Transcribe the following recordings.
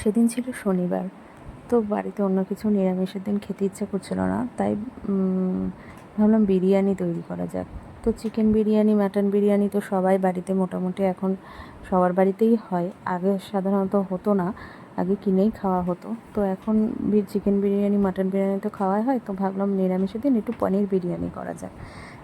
সেদিন ছিল শনিবার, তো বাড়িতে অন্য কিছু নিরামিষের দিন খেতে ইচ্ছা করছিল না, তাই ভাবলাম বিরিয়ানি তৈরি করা যাক। তো চিকেন বিরিয়ানি, মাটন বিরিয়ানি তো সবাই বাড়িতে মোটামুটি এখন সবার বাড়িতেই হয়। আগে সাধারণত হতো না, আগে কিনেই খাওয়া হতো। তো এখন চিকেন বিরিয়ানি, মাটন বিরিয়ানি তো খাওয়াই হয়, তো ভাবলাম নিরামিষের দিন একটু পনির বিরিয়ানি করা যাক।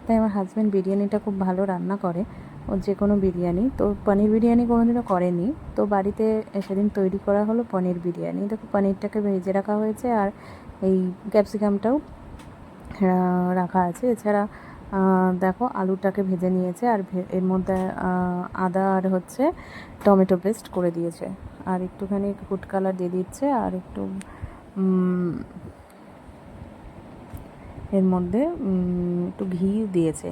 তাই আমার হাজব্যান্ড বিরিয়ানিটা খুব ভালো রান্না করে, ও যে কোনো বিরিয়ানি। তো পনির বিরিয়ানি কোনোদিনও করেনি, তো বাড়িতে সেদিন তৈরি করা হলো পনির বিরিয়ানি। দেখো পনিরটাকে ভেজে রাখা হয়েছে, আর এই ক্যাপসিকামটাও রাখা আছে। এছাড়া দেখো আলুটাকে ভেজে নিয়েছে, আর এর মধ্যে আদা আর হচ্ছে টমেটো পেস্ট করে দিয়েছে, আর একটুখানি ফুড কালার দিয়ে দিচ্ছে, আর একটু এর মধ্যে একটু ঘি দিয়েছে,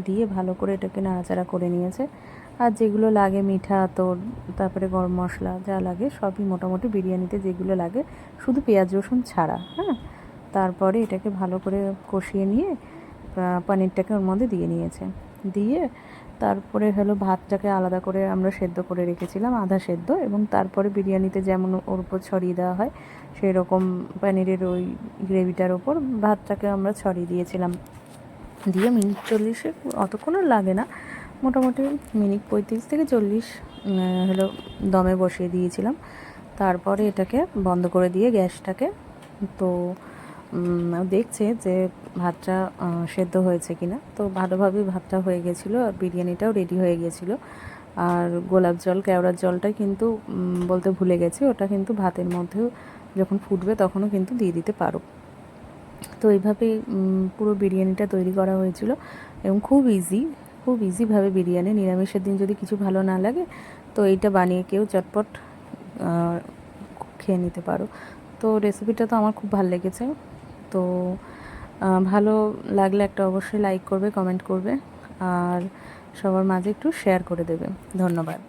দিয়ে ভালো করে এটাকে নাড়াচাড়া করে নিয়েছে। আর যেগুলো লাগে মিঠা আতর, তারপরে গরম মশলা যা লাগে সবই মোটামুটি বিরিয়ানিতে যেগুলো লাগে, শুধু পেঁয়াজ রসুন ছাড়া। হ্যাঁ, তারপরে এটাকে ভালো করে কষিয়ে নিয়ে পনিরটাকে ওর মধ্যে দিয়ে নিয়েছে। দিয়ে তারপরে হলো ভাতটাকে আলাদা করে আমরা সেদ্ধ করে রেখেছিলাম, আধা সেদ্ধ, এবং তারপরে বিরিয়ানিতে যেমন ওর উপর ছড়িয়ে দেওয়া হয় সেই রকম পনিরের ওই গ্রেভিটার ওপর ভাতটাকে আমরা ছড়িয়ে দিয়েছিলাম। দিয়ে মিনিট 40 অতক্ষণও লাগে না, মোটামুটি মিনিট 35 থেকে 40 হলো দমে বসিয়ে দিয়েছিলাম। তারপরে এটাকে বন্ধ করে দিয়ে গ্যাসটাকে, তো দেখছে যে ভাতটা সেদ্ধ হয়েছে কিনা। তো ভালোভাবে ভাতটা হয়ে গেছিলো, আর বিরিয়ানিটাও রেডি হয়ে গেছিলো। আর গোলাপ জল, কেওড়ার জলটা কিন্তু বলতে ভুলে গেছি, ওটা কিন্তু ভাতের মধ্যেও যখন ফুটবে তখনও কিন্তু দিয়ে দিতে পারো। তো এইভাবেই পুরো বিরিয়ানিটা তৈরি করা হয়েছিল, এবং খুব ইজিভাবে বিরিয়ানি। নিরামিষের দিন যদি কিছু ভালো না লাগে, তো এইটা বানিয়ে কেউ চটপট খেয়ে নিতে পারো। তো রেসিপিটা তো আমার খুব ভালো লেগেছে। তো ভালো লাগলে একটা অবশ্যই লাইক করবে, কমেন্ট করবে, আর সবার মাঝে একটু শেয়ার করে দেবে। ধন্যবাদ।